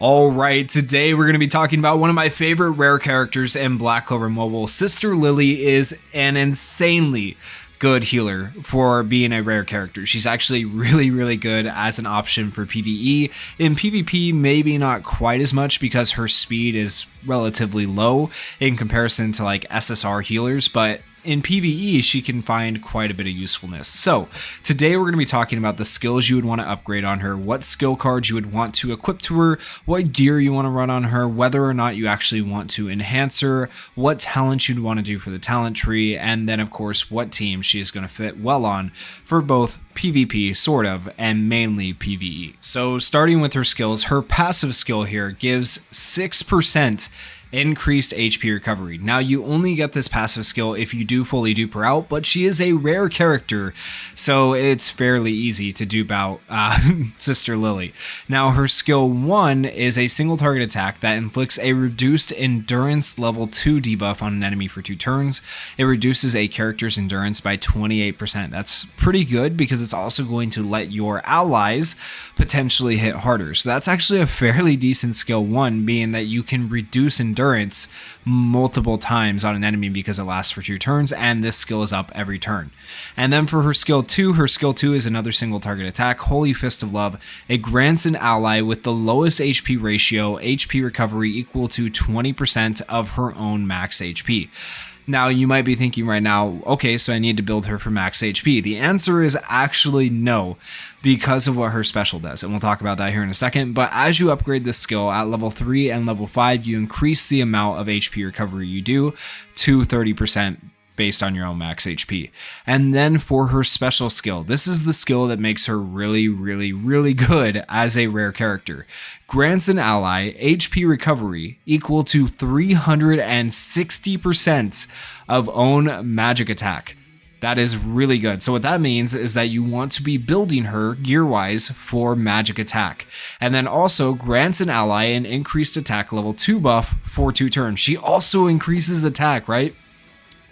All right, today we're going to be talking about one of my favorite rare characters in Black Clover Mobile. Sister Lily is an insanely good healer for being a rare character. She's actually really good as an option for PvE. In PvP, maybe not quite as much because her speed is relatively low in comparison to like SSR healers, but in PvE, she can find quite a bit of usefulness. So today we're going to be talking about the skills you would want to upgrade on her, what skill cards you would want to equip to her, what gear you want to run on her, whether or not you actually want to enhance her, what talents you'd want to do for the talent tree, and then of course what team she's going to fit well on for both PvP, sort of, and mainly PvE. So starting with her skills, her passive skill here gives 6% increased HP recovery. Now you only get this passive skill if you do fully dupe her out, but she is a rare character, so it's fairly easy to dupe out Sister Lily. Now her skill 1 is a single target attack that inflicts a reduced endurance level 2 debuff on an enemy for 2 turns. It reduces a character's endurance by 28%. That's pretty good because it's also going to let your allies potentially hit harder. So that's actually a fairly decent skill 1, being that you can reduce endurance multiple times on an enemy because it lasts for 2 turns, and this skill is up every turn. And then for her skill 2 is another single target attack, Holy Fist of Love. It grants an ally with the lowest HP ratio, HP recovery equal to 20% of her own max HP. Now, you might be thinking right now, okay, so I need to build her for max HP. The answer is actually no, because of what her special does, and we'll talk about that here in a second. But as you upgrade this skill at level 3 and level 5, you increase the amount of HP recovery you do to 30%. Based on your own max HP. And then for her special skill, this is the skill that makes her really good as a rare character. Grants an ally HP recovery equal to 360% of own magic attack. That is really good. So what that means is that you want to be building her gear-wise for magic attack. And then also grants an ally an increased attack level 2 buff for 2 turns. She also increases attack, right?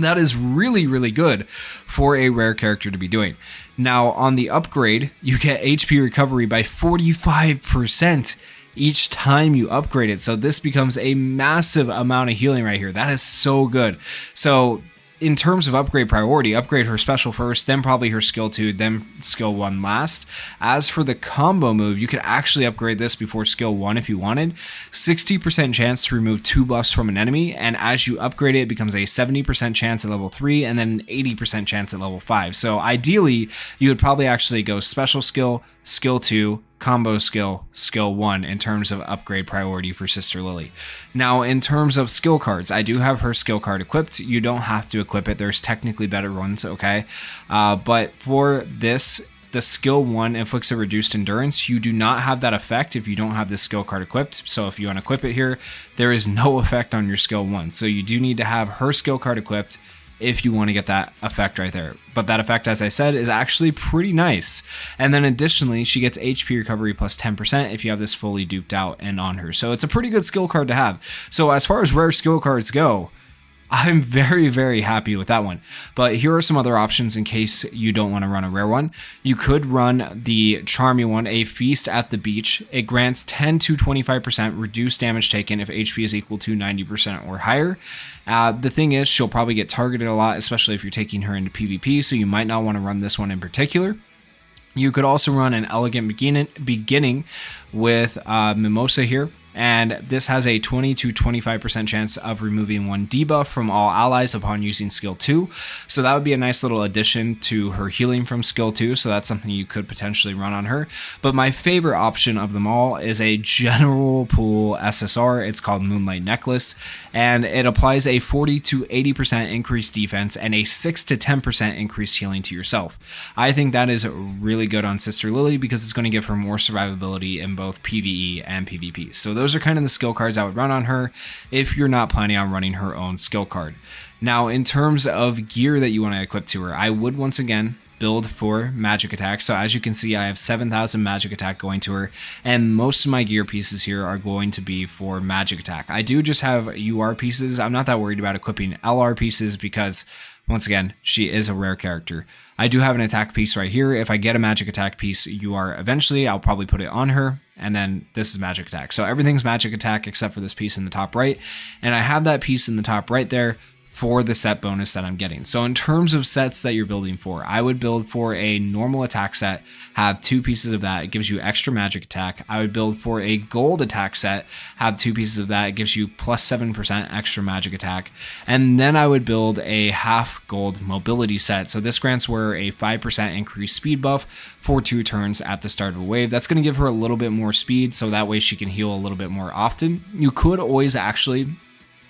That is really good for a rare character to be doing. Now, on the upgrade, you get HP recovery by 45% each time you upgrade it. So this becomes a massive amount of healing right here. That is so good. So in terms of upgrade priority, upgrade her special first, then probably her skill 2, then skill 1 last. As for the combo move, you could actually upgrade this before skill 1 if you wanted. 60% chance to remove 2 buffs from an enemy, and as you upgrade it, it becomes a 70% chance at level 3 and then an 80% chance at level 5. So ideally, you would probably actually go special skill, skill 2, combo skill, skill 1 in terms of upgrade priority for Sister Lily. Now, in terms of skill cards, I do have her skill card equipped. You don't have to equip it. There's technically better ones, okay? But for this, the skill 1 inflicts a reduced endurance. You do not have that effect if you don't have this skill card equipped. So if you unequip it here, there is no effect on your skill 1. So you do need to have her skill card equipped if you want to get that effect right there. But that effect, as I said, is actually pretty nice. And then additionally, she gets HP recovery plus 10% if you have this fully duped out and on her. So it's a pretty good skill card to have. So as far as rare skill cards go, I'm very happy with that one. But here are some other options in case you don't want to run a rare one. You could run the charmy one, a Feast at the Beach. It grants 10 to 25% reduced damage taken if HP is equal to 90% or higher. The thing is, she'll probably get targeted a lot, especially if you're taking her into PvP, so you might not want to run this one in particular. You could also run an Elegant Beginning with Mimosa here. And this has a 20 to 25% chance of removing 1 debuff from all allies upon using skill 2. So that would be a nice little addition to her healing from skill 2. So that's something you could potentially run on her. But my favorite option of them all is a general pool SSR. It's called Moonlight Necklace. And it applies a 40 to 80% increased defense and a 6 to 10% increased healing to yourself. I think that is really good on Sister Lily because it's going to give her more survivability in both PvE and PvP. So those are kind of the skill cards I would run on her if you're not planning on running her own skill card. Now, in terms of gear that you want to equip to her, I would once again build for magic attack. So as you can see, I have 7,000 magic attack going to her, and most of my gear pieces here are going to be for magic attack. I do just have UR pieces. I'm not that worried about equipping LR pieces because once again, she is a rare character. I do have an attack piece right here. If I get a magic attack piece, eventually I'll probably put it on her. and then this is magic attack. So everything's magic attack except for this piece in the top right, and I have that piece in the top right there for the set bonus that I'm getting. So in terms of sets that you're building for, I would build for a normal attack set, have 2 pieces of that, it gives you extra magic attack. I would build for a gold attack set, have 2 pieces of that, it gives you plus 7% extra magic attack. And then I would build a half gold mobility set. So this grants her a 5% increased speed buff for 2 turns at the start of a wave. That's going to give her a little bit more speed, so that way she can heal a little bit more often. You could always actually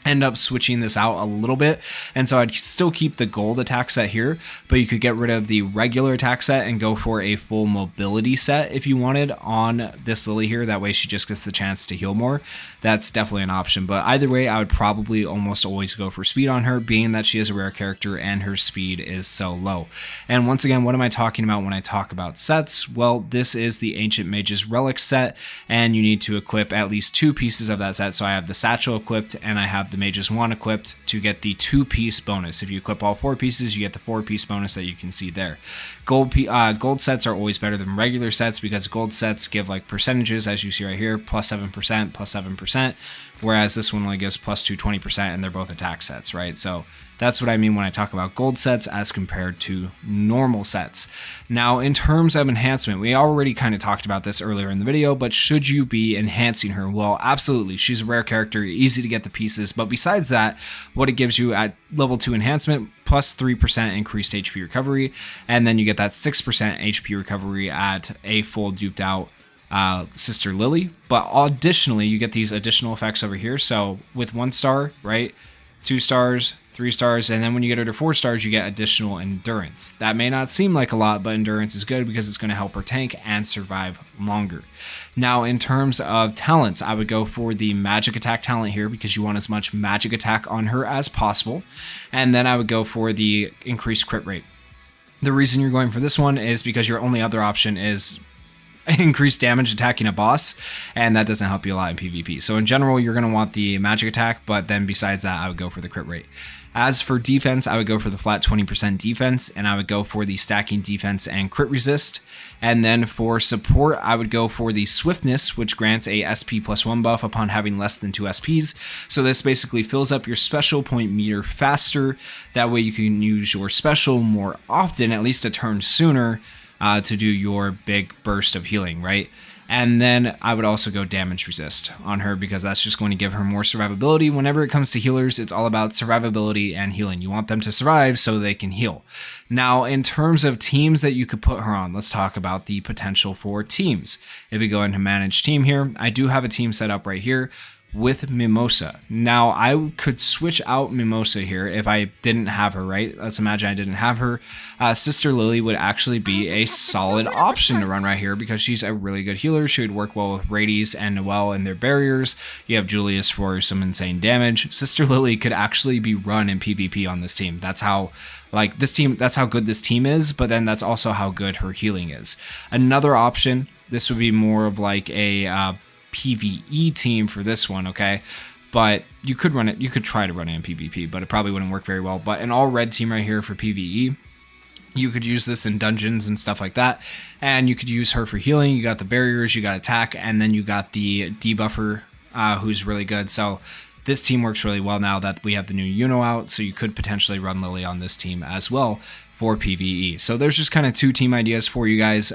end up switching this out a little bit, and so I'd still keep the gold attack set here, but you could get rid of the regular attack set and go for a full mobility set if you wanted on this Lily here. That way she just gets the chance to heal more. That's definitely an option, but either way I would probably almost always go for speed on her, being that she is a rare character and her speed is so low. And once again, what am I talking about when I talk about sets? Well, this is the Ancient Mage's Relic set, and you need to equip at least 2 pieces of that set. So I have the satchel equipped and I have the Mage's Wand equipped to get the 2-piece bonus. If you equip all 4 pieces, you get the 4-piece bonus that you can see there. Gold sets are always better than regular sets because gold sets give like percentages, as you see right here, plus 7%, plus 7%, whereas this one only gives plus 220%, and they're both attack sets, right? So that's what I mean when I talk about gold sets as compared to normal sets. Now, in terms of enhancement, we already kind of talked about this earlier in the video, but should you be enhancing her? Well, absolutely. She's a rare character, easy to get the pieces, but besides that, what it gives you at level 2 enhancement, plus 3% increased HP recovery, and then you get that 6% HP recovery at a full duped out Sister Lily. But additionally, you get these additional effects over here. So with 1 star, right, 2 stars, 3 stars, and then when you get her to 4 stars, you get additional endurance. That may not seem like a lot, but endurance is good because it's going to help her tank and survive longer. Now, in terms of talents, I would go for the magic attack talent here because you want as much magic attack on her as possible. And then I would go for the increased crit rate. The reason you're going for this one is because your only other option is increased damage attacking a boss, and that doesn't help you a lot in PvP. So in general, you're going to want the magic attack, but then besides that, I would go for the crit rate. As for defense, I would go for the flat 20% defense, and I would go for the stacking defense and crit resist. And then for support, I would go for the swiftness, which grants a SP plus 1 buff upon having less than 2 SPs. So this basically fills up your special point meter faster. That way you can use your special more often, at least a turn sooner, to do your big burst of healing, right? And then I would also go damage resist on her because that's just going to give her more survivability. Whenever it comes to healers, it's all about survivability and healing. You want them to survive so they can heal. Now, in terms of teams that you could put her on, let's talk about the potential for teams. If we go into manage team here, I do have a team set up right here with Mimosa. Now, I could switch out Mimosa here if I didn't have her, right? Let's imagine I didn't have her. Sister Lily would actually be a solid option to run right here because she's a really good healer. She would work well with Radies and Noelle and their barriers. You have Julius for some insane damage. Sister Lily could actually be run in PvP on this team. That's how that's how good this team is, but then that's also how good her healing is. Another option, this would be more of like a PvE team for this one, okay? But you could run it, you could try to run it in PvP, but it probably wouldn't work very well. But an all red team right here for PvE, you could use this in dungeons and stuff like that, and you could use her for healing. You got the barriers, you got attack, and then you got the debuffer who's really good. So this team works really well now that we have the new Uno out, so you could potentially run Lily on this team as well for PvE. So there's just kind of 2 team ideas for you guys.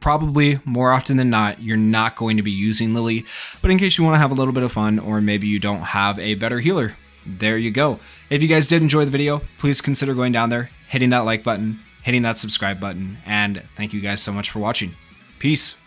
Probably more often than not, you're not going to be using Lily, but in case you want to have a little bit of fun, or maybe you don't have a better healer, there you go. If you guys did enjoy the video, please consider going down there, hitting that like button, hitting that subscribe button, and thank you guys so much for watching. Peace.